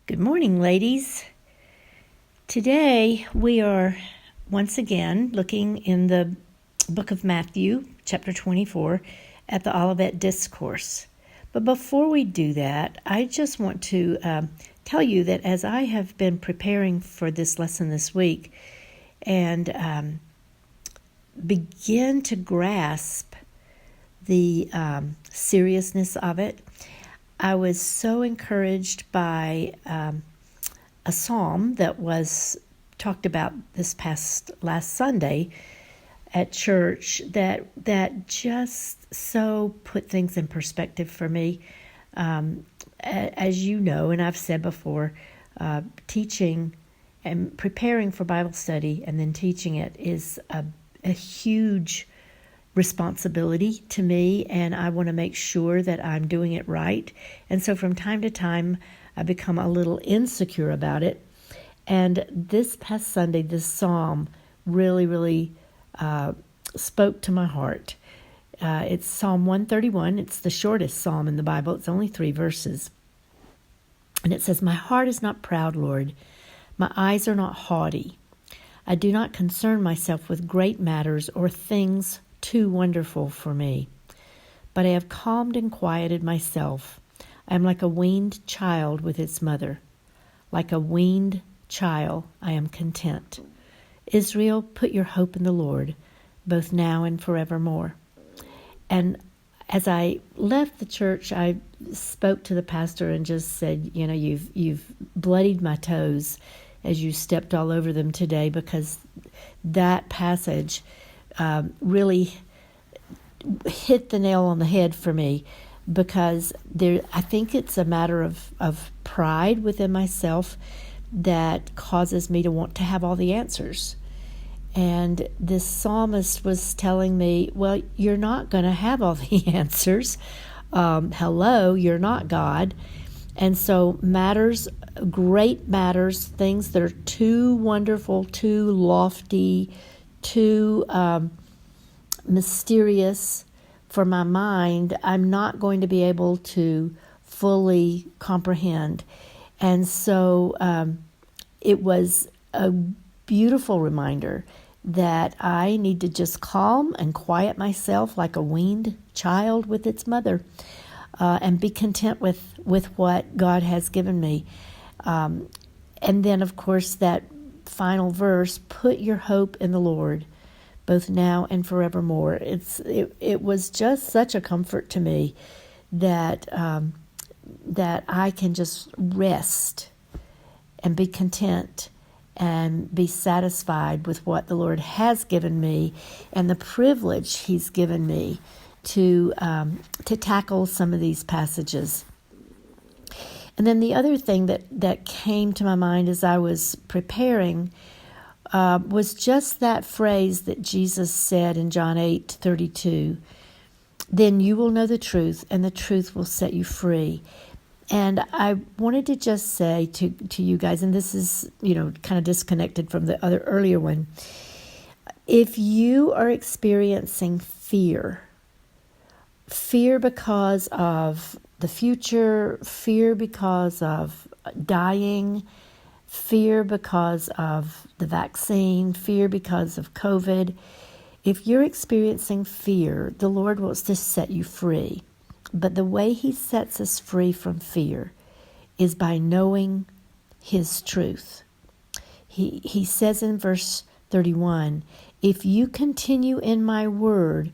Good morning, ladies. Today we are once again looking in the book of Matthew, chapter 24, at the Olivet Discourse. But before we do that, I just want to tell you that as I have been preparing for this lesson this week and begin to grasp the seriousness of it, I was so encouraged by a psalm that was talked about this last Sunday at church that just so put things in perspective for me. As you know, and I've said before, teaching and preparing for Bible study and then teaching it is a huge responsibility to me, and I want to make sure that I'm doing it right. And so from time to time, I become a little insecure about it. And this past Sunday, this psalm really spoke to my heart. It's Psalm 131. It's the shortest psalm in the Bible. It's only 3 verses. And it says, "My heart is not proud, Lord. My eyes are not haughty. I do not concern myself with great matters or things too wonderful for me. But I have calmed and quieted myself. I am like a weaned child with its mother. Like a weaned child, I am content. Israel, put your hope in the Lord, both now and forevermore." And as I left the church, I spoke to the pastor and just said, you've bloodied my toes as you stepped all over them today, because that passage really hit the nail on the head for me, because I think it's a matter of pride within myself that causes me to want to have all the answers. And this psalmist was telling me, well, you're not going to have all the answers. Hello, you're not God. And so great matters, things that are too wonderful, too lofty, too mysterious for my mind, I'm not going to be able to fully comprehend. And so it was a beautiful reminder that I need to just calm and quiet myself like a weaned child with its mother, and be content with what God has given me. And then, of course, that final verse, "Put your hope in the Lord, both now and forevermore." It was just such a comfort to me that I can just rest and be content and be satisfied with what the Lord has given me and the privilege He's given me to tackle some of these passages. And then the other thing that came to my mind as I was preparing was just that phrase that Jesus said in John 8:32, "Then you will know the truth, and the truth will set you free." And I wanted to just say to you guys, and this is, kind of disconnected from the other earlier one, if you are experiencing fear because of the future, fear because of dying, fear because of the vaccine, fear because of COVID, if you're experiencing fear, the Lord wants to set you free. But the way He sets us free from fear is by knowing His truth. He says in verse 31, "If you continue in my word,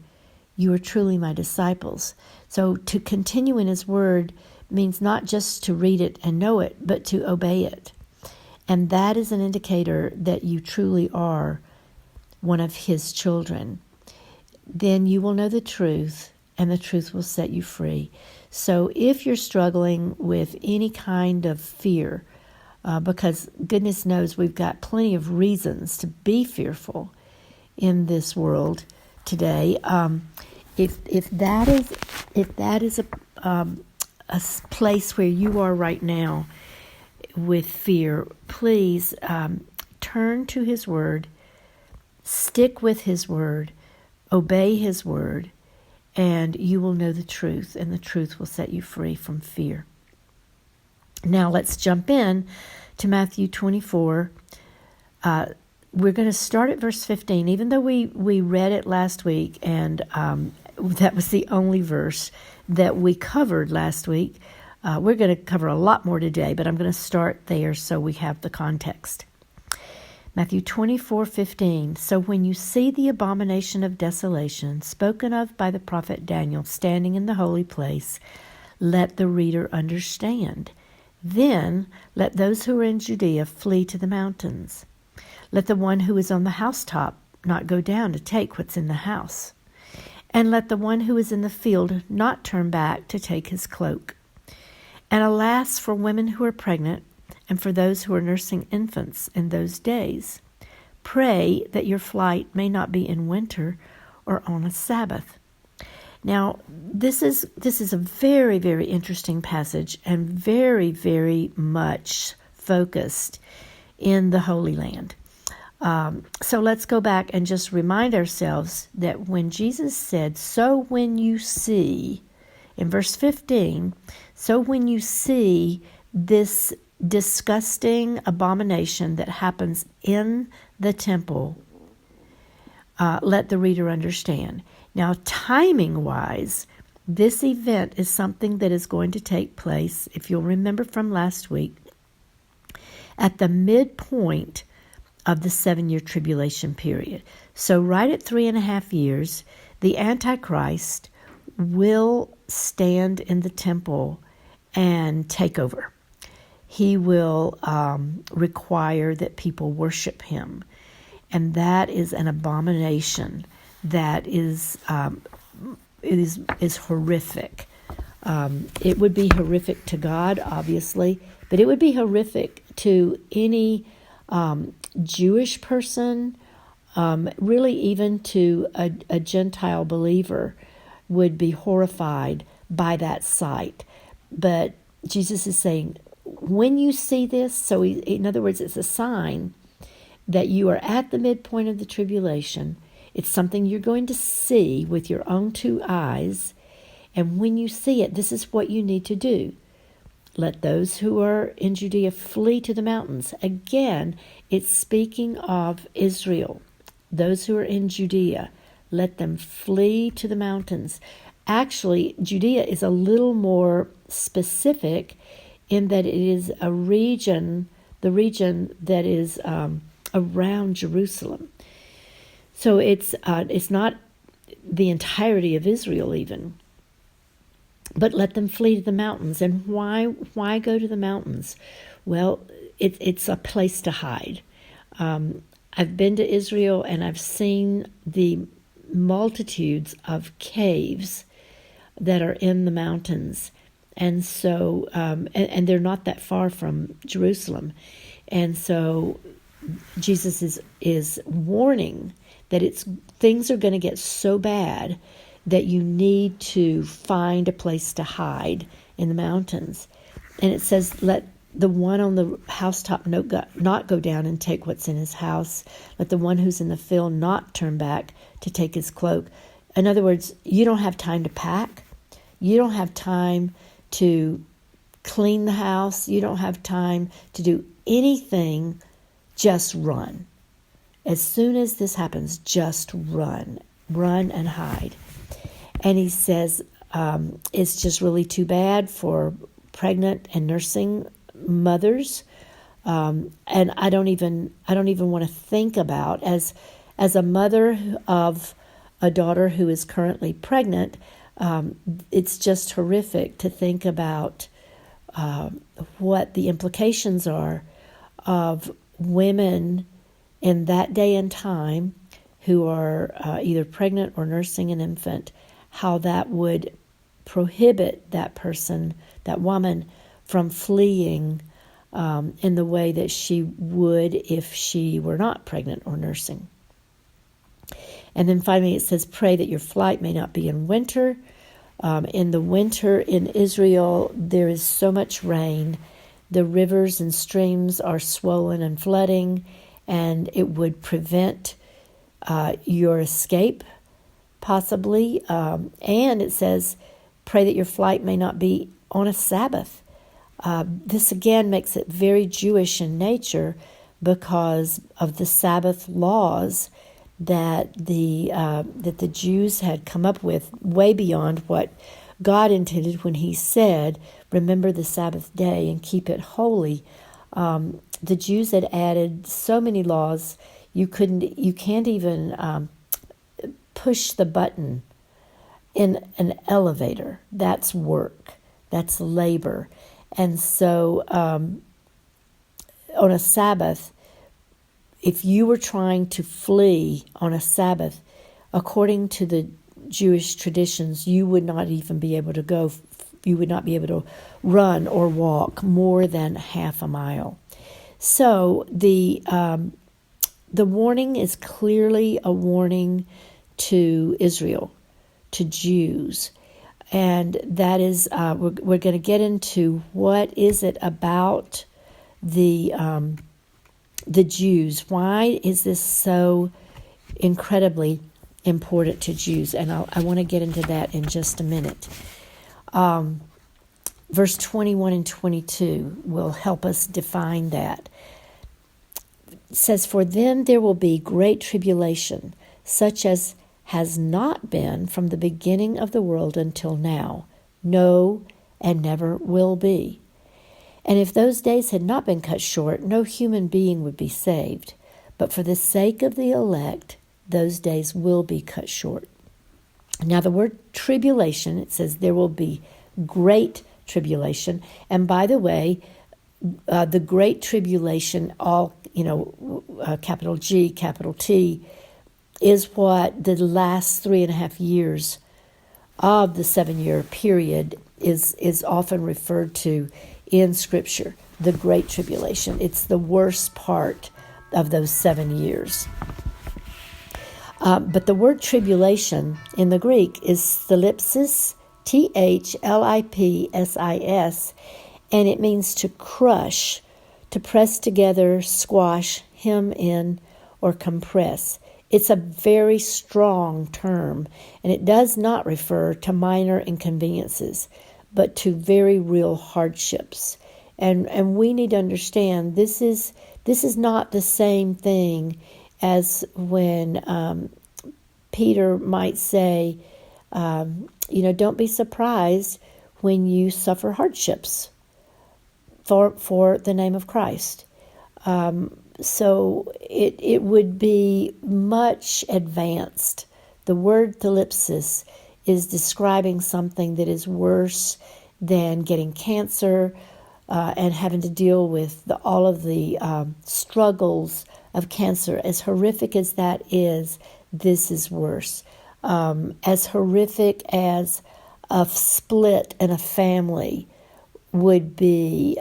you are truly my disciples." So to continue in His word means not just to read it and know it, but to obey it. And that is an indicator that you truly are one of His children. Then you will know the truth, and the truth will set you free. So if you're struggling with any kind of fear, because goodness knows we've got plenty of reasons to be fearful in this world today, if that is a place where you are right now with fear, please turn to His word, stick with His word, obey His word, and you will know the truth, and the truth will set you free from fear. Now let's jump in to Matthew 24. We're going to start at verse 15, even though we read it last week, and that was the only verse that we covered last week. We're going to cover a lot more today, but I'm going to start there so we have the context. Matthew 24:15. So when you see the abomination of desolation spoken of by the prophet Daniel standing in the holy place, let the reader understand. Then let those who are in Judea flee to the mountains. Let the one who is on the housetop not go down to take what's in the house. And let the one who is in the field not turn back to take his cloak. And alas for women who are pregnant, and for those who are nursing infants in those days. Pray that your flight may not be in winter or on a Sabbath. Now, this is a very, very interesting passage and very, very much focused in the Holy Land. So let's go back and just remind ourselves that when Jesus said, so when you see, in verse 15, so when you see this disgusting abomination that happens in the temple, let the reader understand. Now, timing-wise, this event is something that is going to take place, if you'll remember from last week, at the midpoint of the 7-year tribulation period. So right at 3.5 years, the Antichrist will stand in the temple and take over. He will require that people worship him. And that is an abomination that is horrific. It would be horrific to God, obviously, but it would be horrific to any Jewish person, really even to a Gentile believer would be horrified by that sight. But Jesus is saying, when you see this, so in other words, it's a sign that you are at the midpoint of the tribulation. It's something you're going to see with your own 2 eyes. And when you see it, this is what you need to do. Let those who are in Judea flee to the mountains. Again, it's speaking of Israel. Those who are in Judea, let them flee to the mountains. Actually, Judea is a little more specific in that it is a region, the region that is around Jerusalem. So it's not the entirety of Israel even. But let them flee to the mountains. And why go to the mountains? Well, it's a place to hide. I've been to Israel and I've seen the multitudes of caves that are in the mountains. And so, and they're not that far from Jerusalem. And so Jesus is warning that things are going to get so bad that you need to find a place to hide in the mountains. And it says, let the one on the housetop not go down and take what's in his house. Let the one who's in the field not turn back to take his cloak. In other words, you don't have time to pack. You don't have time to clean the house. You don't have time to do anything. Just run. As soon as this happens, just run. Run and hide. And he says it's just really too bad for pregnant and nursing mothers. And I don't even want to think about as a mother of a daughter who is currently pregnant. It's just horrific to think about what the implications are of women in that day and time who are either pregnant or nursing an infant, how that would prohibit that person, that woman, from fleeing in the way that she would if she were not pregnant or nursing. And then finally it says, pray that your flight may not be in winter. In the winter in Israel, there is so much rain. The rivers and streams are swollen and flooding, and it would prevent your escape, possibly. And it says, pray that your flight may not be on a Sabbath. This again makes it very Jewish in nature because of the Sabbath laws that the Jews had come up with, way beyond what God intended when He said, "Remember the Sabbath day and keep it holy." The Jews had added so many laws. You can't even push the button in an elevator. That's work. That's labor. And so on a Sabbath, if you were trying to flee on a Sabbath, according to the Jewish traditions, you would not even be able to go, you would not be able to run or walk more than half a mile. So the warning is clearly a warning to Israel, to Jews. And that is, we're going to get into what is it about the Jews. Why is this so incredibly important to Jews? And I want to get into that in just a minute. Verse 21 and 22 will help us define that. It says, "For then there will be great tribulation, such as has not been from the beginning of the world until now, no, and never will be. And if those days had not been cut short, no human being would be saved. But for the sake of the elect, those days will be cut short." Now the word tribulation, it says there will be great tribulation. And by the way, the great tribulation, all, capital G, capital T, is what the last 3.5 years of the 7-year period is often referred to in Scripture, the Great Tribulation. It's the worst part of those 7 years. But the word tribulation in the Greek is thlipsis, thlipsis, and it means to crush, to press together, squash, hem in, or compress. It's a very strong term, and it does not refer to minor inconveniences, but to very real hardships. And we need to understand this is not the same thing as when Peter might say, don't be surprised when you suffer hardships for the name of Christ. So it would be much advanced. The word thlipsis is describing something that is worse than getting cancer and having to deal with all of the struggles of cancer. As horrific as that is, this is worse. As horrific as a split in a family would be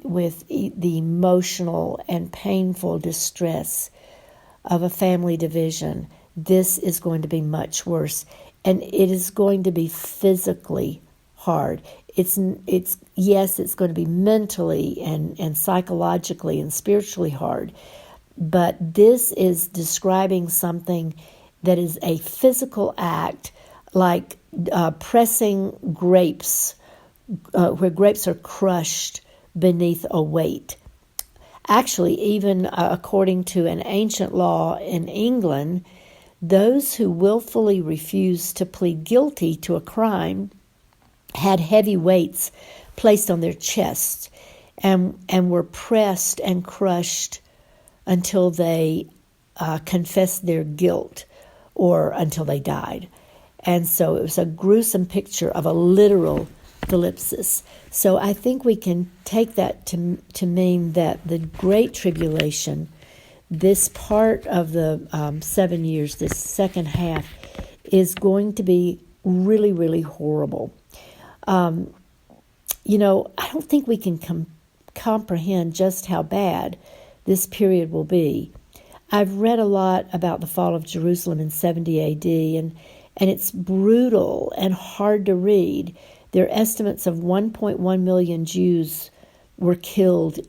with the emotional and painful distress of a family division, this is going to be much worse. And it is going to be physically hard. It's going to be mentally and psychologically and spiritually hard. But this is describing something that is a physical act, like pressing grapes, where grapes are crushed beneath a weight. Actually, even according to an ancient law in England, those who willfully refused to plead guilty to a crime had heavy weights placed on their chests and were pressed and crushed until they confessed their guilt or until they died. And so it was a gruesome picture of a literal thlipsis. So I think we can take that to mean that the Great Tribulation, this part of the 7 years, this second half, is going to be really, really horrible. I don't think we can comprehend just how bad this period will be. I've read a lot about the fall of Jerusalem in 70 A.D., and it's brutal and hard to read. There are estimates of 1.1 million Jews were killed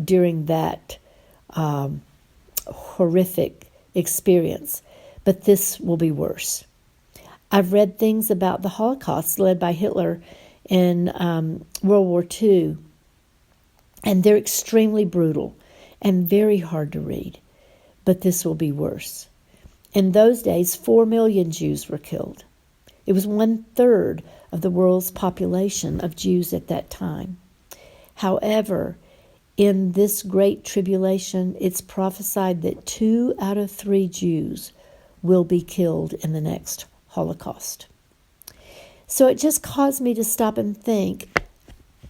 during that horrific experience. But this will be worse. I've read things about the Holocaust led by Hitler in World War II, And they're extremely brutal and very hard to read. But this will be worse. In those days, 4 million Jews were killed. It was 1/3 of the world's population of Jews at that time. However, in this great tribulation, it's prophesied that 2 out of 3 Jews will be killed in the next Holocaust. So it just caused me to stop and think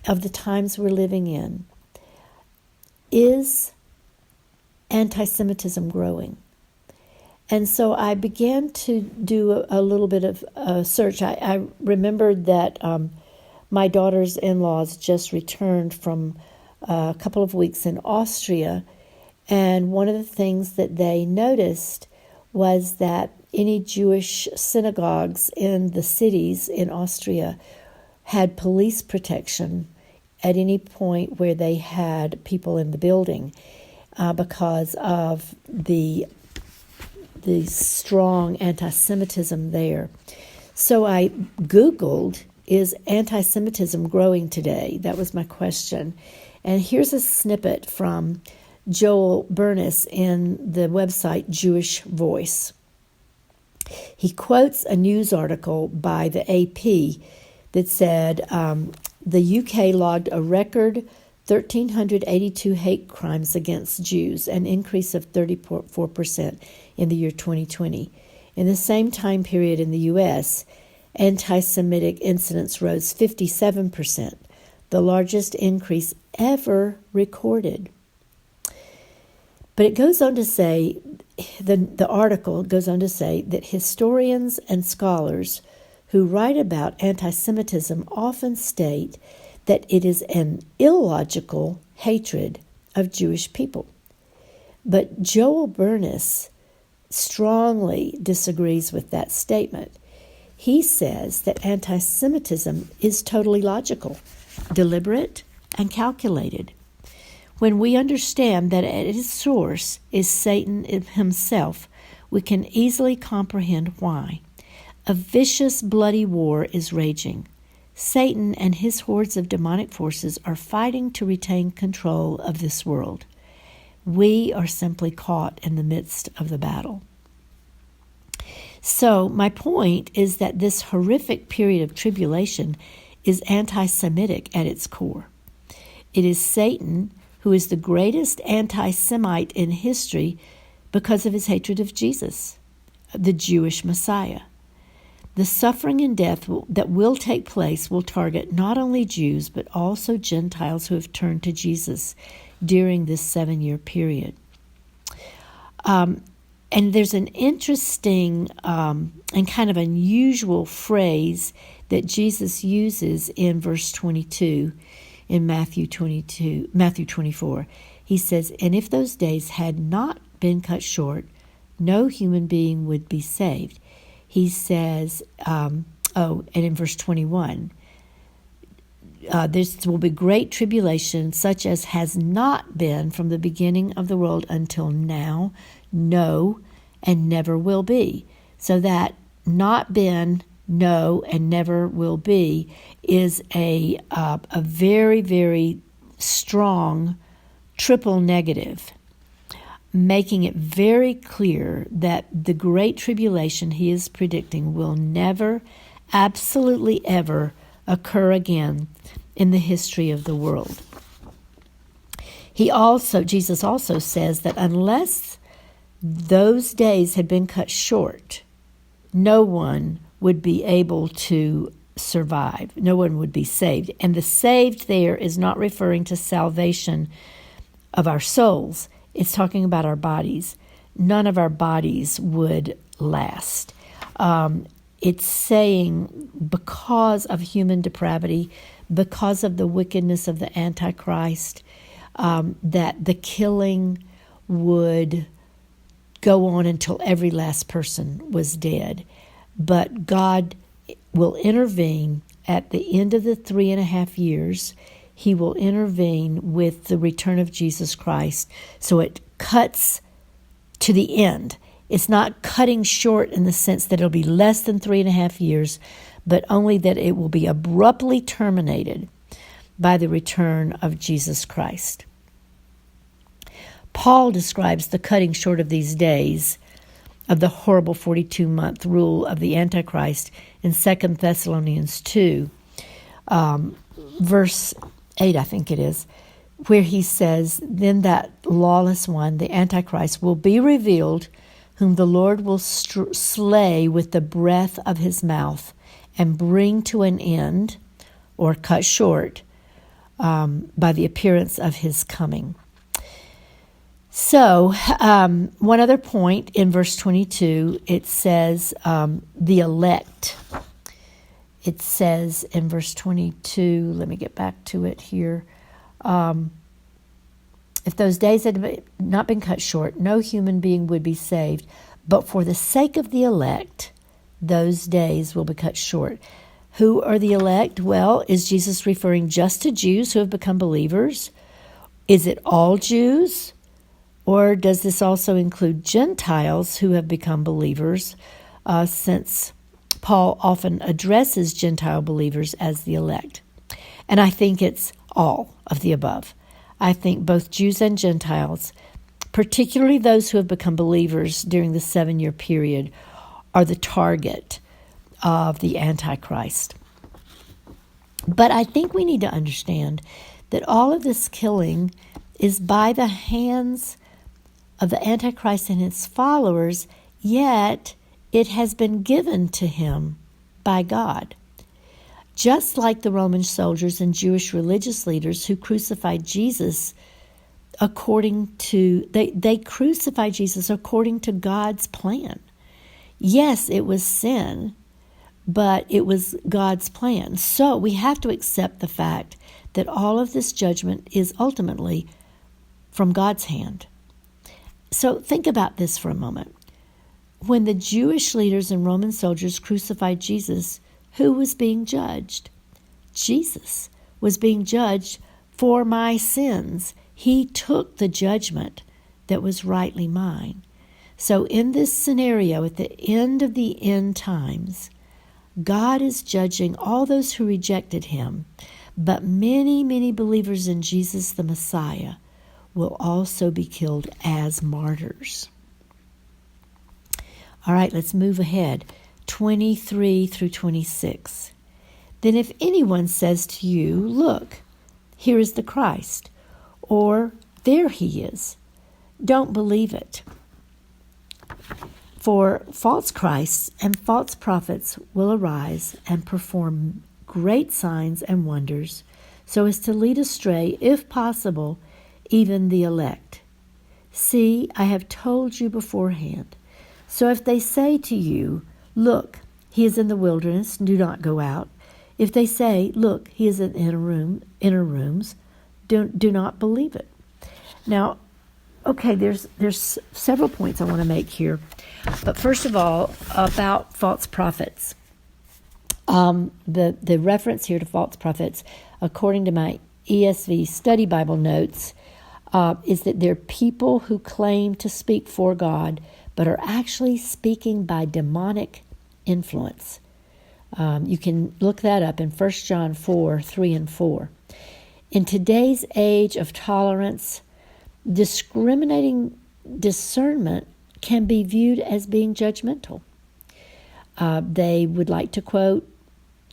of the times we're living in. Is anti-Semitism growing? And so I began to do a little bit of search. I remembered that my daughters-in-laws just returned from a couple of weeks in Austria, and one of the things that they noticed was that any Jewish synagogues in the cities in Austria had police protection at any point where they had people in the building because of the strong anti-Semitism there. So I Googled, is anti-Semitism growing today? That was my question. And here's a snippet from Joel Bernis in the website Jewish Voice. He quotes a news article by the AP that said the UK logged a record 1,382 hate crimes against Jews, an increase of 34% in the year 2020. In the same time period in the U.S., anti-Semitic incidents rose 57%, the largest increase ever recorded. But it goes on to say, the article goes on to say that historians and scholars who write about anti-Semitism often state that it is an illogical hatred of Jewish people. But Joel Bernis strongly disagrees with that statement. He says that anti-Semitism is totally logical, deliberate, and calculated. When we understand that at its source is Satan himself, we can easily comprehend why. A vicious, bloody war is raging. Satan and his hordes of demonic forces are fighting to retain control of this world. We are simply caught in the midst of the battle. So my point is that this horrific period of tribulation is anti-Semitic at its core. It is Satan who is the greatest anti-Semite in history because of his hatred of Jesus, the Jewish Messiah. The suffering and death that will take place will target not only Jews, but also Gentiles who have turned to Jesus during this 7-year period. And there's an interesting and kind of unusual phrase that Jesus uses in verse 22 in Matthew 24. He says, "And if those days had not been cut short, no human being would be saved." He says, and in verse 21, "This will be great tribulation, such as has not been from the beginning of the world until now, no, and never will be." So that not been, no, and never will be is a very, very strong triple negative, making it very clear that the great tribulation he is predicting will never, absolutely ever occur again in the history of the world. Jesus also says that unless those days had been cut short, no one would be able to survive. No one would be saved. And the saved there is not referring to salvation of our souls. It's talking about our bodies. None of our bodies would last. It's saying because of human depravity, because of the wickedness of the Antichrist, that the killing would go on until every last person was dead. But God will intervene at the end of the 3.5 years. He will intervene with the return of Jesus Christ. So it cuts to the end. It's not cutting short in the sense that it'll be less than 3.5 years, but only that it will be abruptly terminated. by the return of Jesus Christ. Paul describes the cutting short of these days of the horrible 42-month rule of the Antichrist in 2 Thessalonians 2, verse 8, I think it is, where he says, "Then that lawless one, the Antichrist, will be revealed, whom the Lord will slay with the breath of his mouth and bring to an end," or cut short, by the appearance of his coming. So, one other point in verse 22, it says the elect. It says in verse 22, let me get back to it here. If those days had not been cut short, no human being would be saved. But for the sake of the elect, those days will be cut short. Who are the elect? Well, is Jesus referring just to Jews who have become believers? Is it all Jews? Or does this also include Gentiles who have become believers, since Paul often addresses Gentile believers as the elect? And I think it's all of the above. I think both Jews and Gentiles, particularly those who have become believers during the 7-year period, are the target of the Antichrist. But I think we need to understand that all of this killing is by the hands of the Antichrist and his followers, yet it has been given to him by God. Just like the Roman soldiers and Jewish religious leaders who crucified Jesus they crucified Jesus according to God's plan. Yes, it was sin, but it was God's plan. So we have to accept the fact that all of this judgment is ultimately from God's hand. So think about this for a moment. When the Jewish leaders and Roman soldiers crucified Jesus, who was being judged? Jesus was being judged for my sins. He took the judgment that was rightly mine. So in this scenario, at the end of the end times, God is judging all those who rejected him, but many, many believers in Jesus the Messiah will also be killed as martyrs. All right, let's move ahead. 23 through 26. Then if anyone says to you, "Look, here is the Christ," or "There he is," don't believe it. For false Christs and false prophets will arise and perform great signs and wonders, so as to lead astray, if possible, even the elect. See, I have told you beforehand. So if they say to you, "Look, he is in the wilderness," do not go out. If they say, "Look, he is in inner rooms," do not believe it. Now, okay, there's several points I want to make here. But first of all, about false prophets. The reference here to false prophets, according to my ESV study Bible notes, is that they're people who claim to speak for God, but are actually speaking by demonic influence. You can look that up in 1 John 4, 3 and 4. In today's age of tolerance, discriminating discernment can be viewed as being judgmental. They would like to quote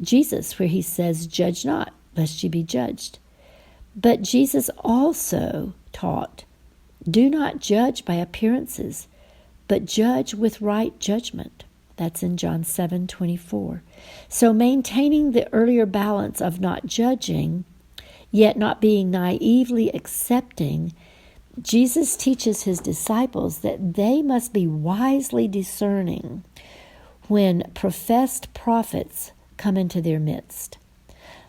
Jesus, where he says, "Judge not, lest ye be judged." But Jesus also taught, "Do not judge by appearances, but judge with right judgment." That's in John 7:24. So maintaining the earlier balance of not judging, yet not being naively accepting, Jesus teaches his disciples that they must be wisely discerning when professed prophets come into their midst.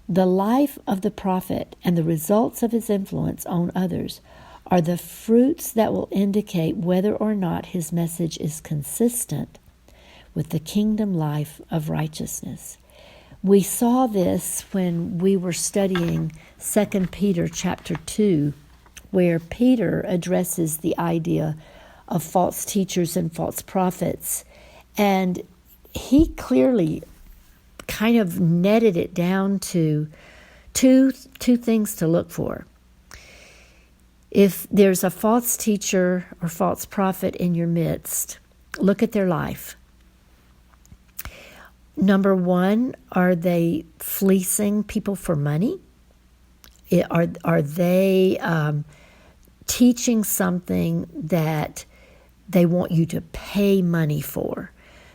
The life of the prophet and the results of his influence on others are the fruits that will indicate whether or not his message is consistent with the kingdom life of righteousness. We saw this when we were studying 2 Peter chapter 2, where Peter addresses the idea of false teachers and false prophets. And he clearly kind of netted it down to two things to look for. If there's a false teacher or false prophet in your midst, look at their life. Number one, are they fleecing people for money? Are they teaching something that they want you to pay money for?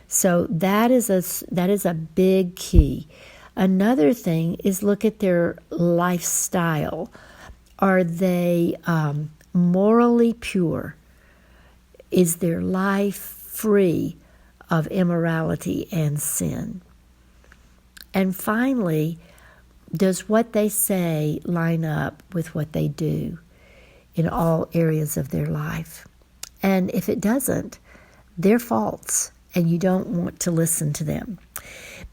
So that is a big key. Another thing is look at their lifestyle. Are they morally pure? Is their life free of immorality and sin? And finally, does what they say line up with what they do in all areas of their life? And if it doesn't, they're false, and you don't want to listen to them.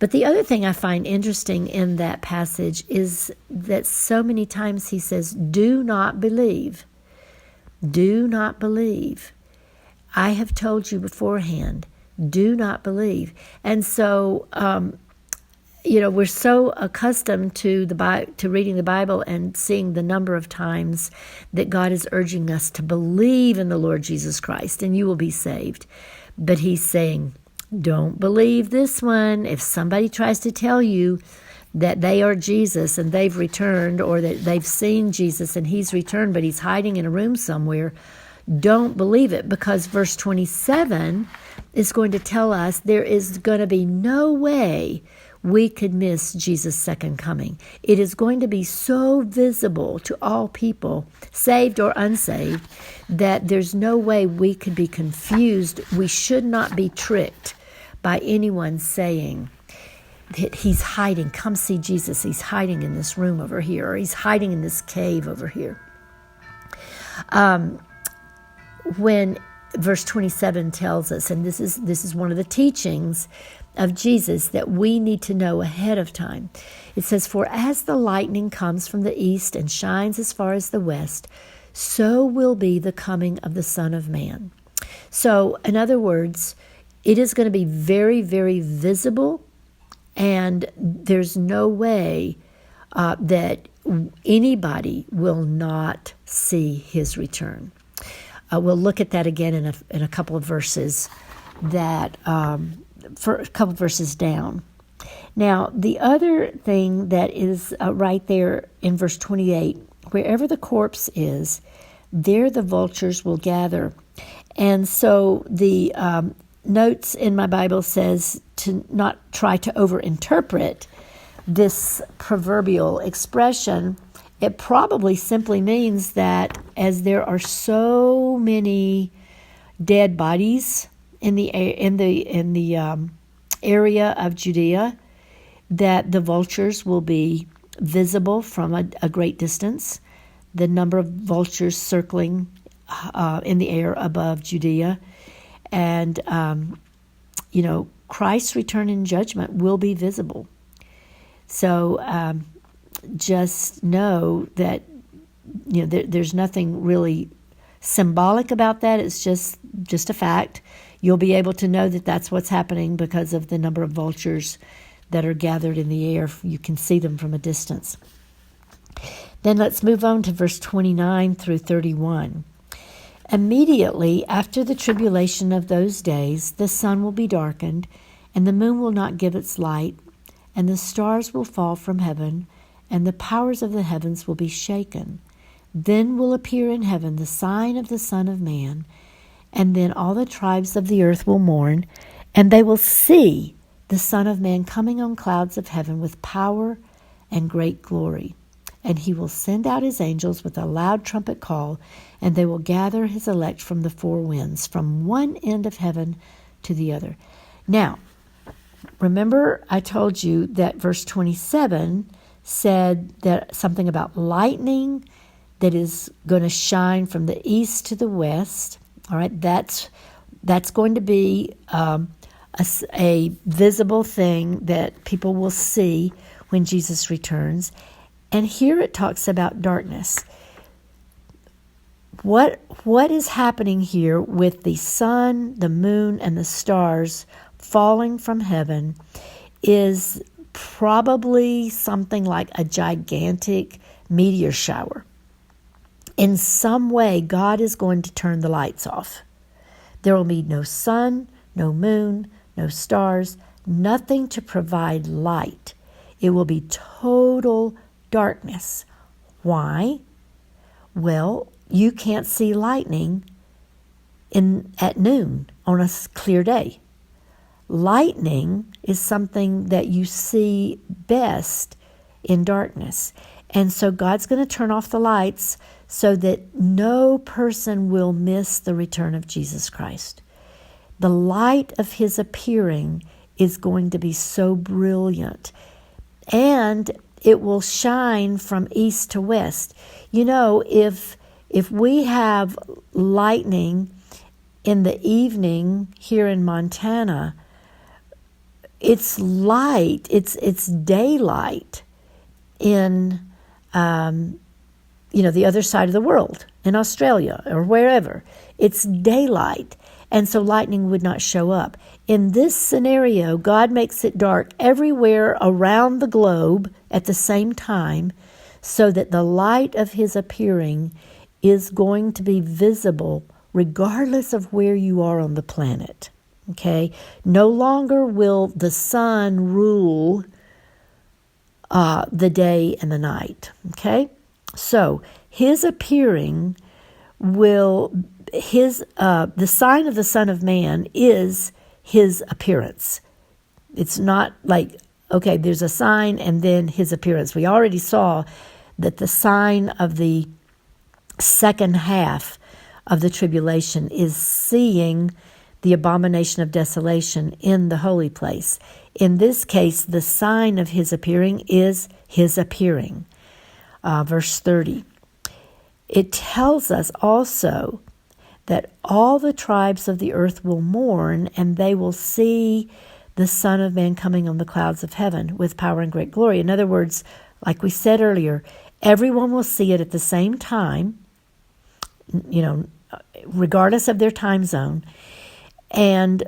But the other thing I find interesting in that passage is that so many times he says, do not believe. Do not believe. I have told you beforehand, do not believe. And so, we're so accustomed to reading the Bible and seeing the number of times that God is urging us to believe in the Lord Jesus Christ and you will be saved. But he's saying, don't believe this one. If somebody tries to tell you that they are Jesus and they've returned, or that they've seen Jesus and he's returned but he's hiding in a room somewhere, don't believe it, because verse 27 is going to tell us there is going to be no way we could miss Jesus' second coming. It is going to be so visible to all people, saved or unsaved, that there's no way we could be confused. We should not be tricked by anyone saying that he's hiding. Come see Jesus. He's hiding in this room over here, or he's hiding in this cave over here. When verse 27 tells us, and this is one of the teachings of Jesus that we need to know ahead of time. It says, for as the lightning comes from the east and shines as far as the west, so will be the coming of the Son of Man. So, in other words, it is going to be very, very visible, and there's no way that anybody will not see his return. We'll look at that again in a couple of verses for a couple of verses down. Now, the other thing that is right there in verse 28, wherever the corpse is, there the vultures will gather. And so the notes in my Bible says to not try to overinterpret this proverbial expression. It probably simply means that as there are so many dead bodies in the area of Judea, that the vultures will be visible from a great distance. The number of vultures circling in the air above Judea, and Christ's return in judgment will be visible. So just know that there's nothing really symbolic about that. It's just a fact. You'll be able to know that that's what's happening because of the number of vultures that are gathered in the air. You can see them from a distance. Then let's move on to verse 29 through 31. Immediately after the tribulation of those days, the sun will be darkened, and the moon will not give its light, and the stars will fall from heaven, and the powers of the heavens will be shaken. Then will appear in heaven the sign of the Son of Man, and then all the tribes of the earth will mourn, and they will see the Son of Man coming on clouds of heaven with power and great glory. And he will send out his angels with a loud trumpet call, and they will gather his elect from the four winds, from one end of heaven to the other. Now, remember I told you that verse 27 said that something about lightning that is going to shine from the east to the west. All right, that's going to be a visible thing that people will see when Jesus returns. And here it talks about darkness. What is happening here with the sun, the moon, and the stars falling from heaven is probably something like a gigantic meteor shower. In some way, God is going to turn the lights off. There will be no sun, no moon, no stars, nothing to provide light. It will be total darkness. Why? Well, you can't see lightning at noon on a clear day. Lightning is something that you see best in darkness. And so God's going to turn off the lights so that no person will miss the return of Jesus Christ. The light of his appearing is going to be so brilliant, and it will shine from east to west. You know, if we have lightning in the evening here in Montana, it's light, it's daylight in the other side of the world, in Australia or wherever. It's daylight, and so lightning would not show up. In this scenario, God makes it dark everywhere around the globe at the same time, so that the light of his appearing is going to be visible regardless of where you are on the planet. Okay? No longer will the sun rule the day and the night. Okay? So his appearing the sign of the Son of Man is his appearance. It's not like, okay, there's a sign and then his appearance. We already saw that the sign of the second half of the tribulation is seeing the abomination of desolation in the holy place. In this case, the sign of his appearing is his appearing. Verse 30. It tells us also that all the tribes of the earth will mourn, and they will see the Son of Man coming on the clouds of heaven with power and great glory. In other words, like we said earlier, everyone will see it at the same time, regardless of their time zone, and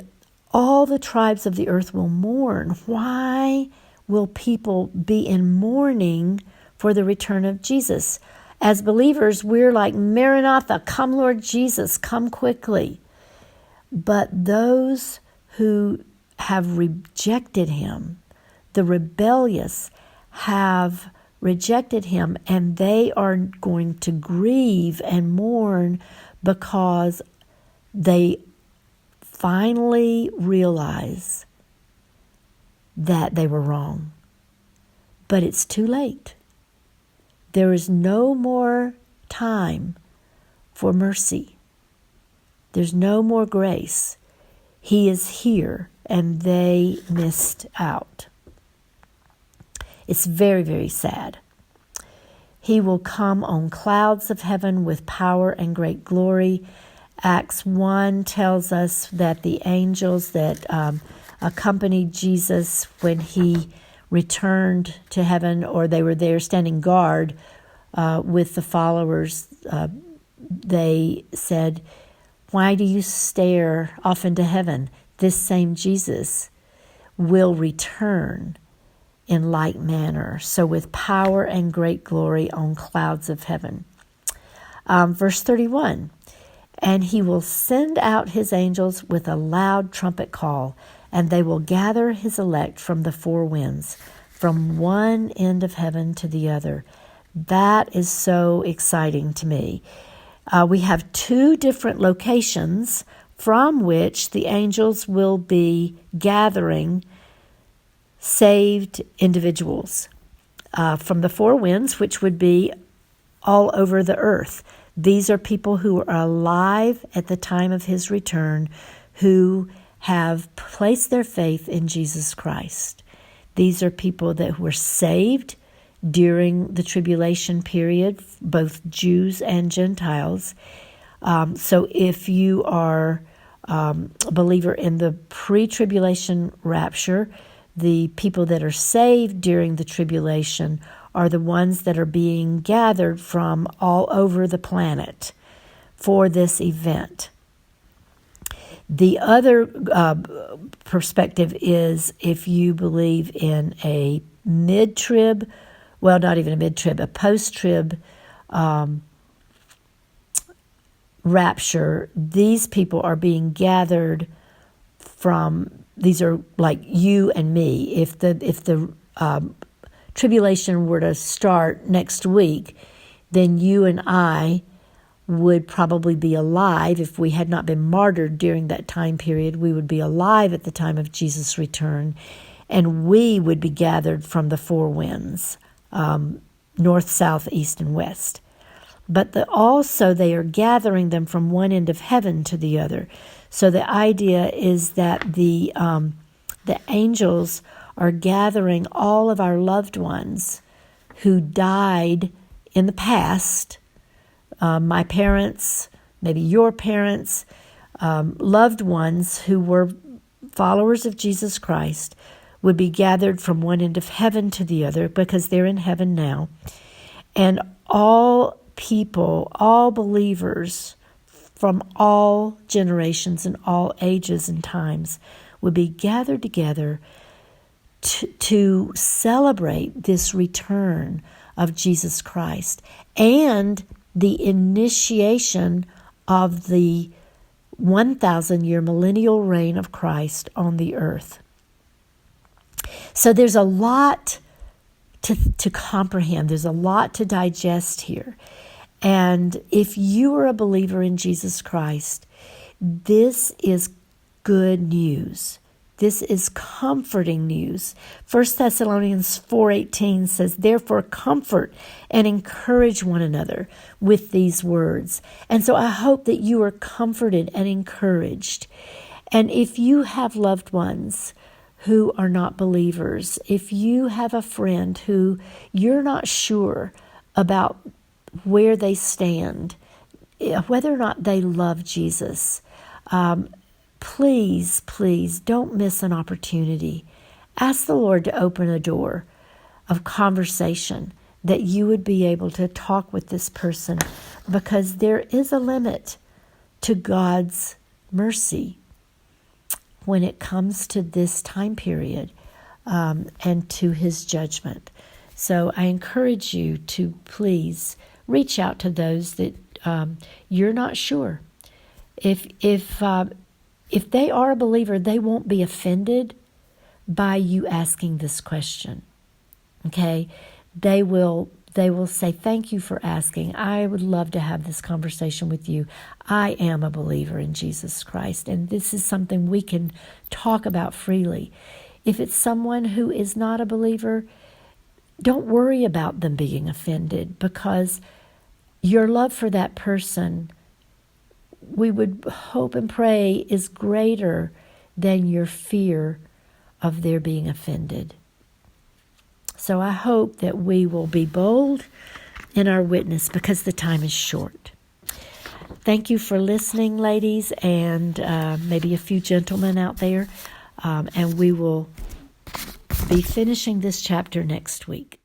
all the tribes of the earth will mourn. Why will people be in mourning for the return of Jesus? As believers, we're like, Maranatha, come Lord Jesus, come quickly. But those who have rejected him, the rebellious, have rejected him, and they are going to grieve and mourn because they finally realize that they were wrong. But it's too late. There is no more time for mercy. There's no more grace. He is here, and they missed out. It's very, very sad. He will come on clouds of heaven with power and great glory. Acts 1 tells us that the angels that accompanied Jesus when he returned to heaven, or they were there standing guard with the followers, they said, "Why do you stare off into heaven? This same Jesus will return in like manner." So with power and great glory on clouds of heaven. Verse 31, and he will send out his angels with a loud trumpet call, and they will gather his elect from the four winds, from one end of heaven to the other. That is so exciting to me. We have two different locations from which the angels will be gathering saved individuals. From the four winds, which would be all over the earth. These are people who are alive at the time of his return, who have placed their faith in Jesus Christ. These are people that were saved during the tribulation period, both Jews and Gentiles. So if you are a believer in the pre-tribulation rapture, the people that are saved during the tribulation are the ones that are being gathered from all over the planet for this event. The other perspective is if you believe in a mid-trib, well, not even a mid-trib, a post-trib rapture. These people are being gathered from, these are like you and me. If the tribulation were to start next week, then you and I would probably be alive. If we had not been martyred during that time period, we would be alive at the time of Jesus' return, and we would be gathered from the four winds, north, south, east, and west. But also they are gathering them from one end of heaven to the other. So the idea is that the angels are gathering all of our loved ones who died in the past, my parents, maybe your parents, loved ones who were followers of Jesus Christ would be gathered from one end of heaven to the other because they're in heaven now. And all people, all believers from all generations and all ages and times would be gathered together to celebrate this return of Jesus Christ and the initiation of the 1,000-year millennial reign of Christ on the earth. So there's a lot to comprehend. There's a lot to digest here. And if you are a believer in Jesus Christ, this is good news. This is comforting news. 1 Thessalonians 4:18 says, "Therefore comfort and encourage one another with these words." And so I hope that you are comforted and encouraged. And if you have loved ones who are not believers, if you have a friend who you're not sure about where they stand, whether or not they love Jesus, please don't miss an opportunity. Ask the Lord to open a door of conversation that you would be able to talk with this person, because there is a limit to God's mercy when it comes to this time period and to his judgment. So I encourage you to please reach out to those that you're not sure. If they are a believer, they won't be offended by you asking this question. Okay? They will say, "Thank you for asking. I would love to have this conversation with you. I am a believer in Jesus Christ, and this is something we can talk about freely." If it's someone who is not a believer, don't worry about them being offended, because your love for that person, we would hope and pray, is greater than your fear of their being offended. So I hope that we will be bold in our witness, because the time is short. Thank you for listening, ladies, and maybe a few gentlemen out there. And we will be finishing this chapter next week.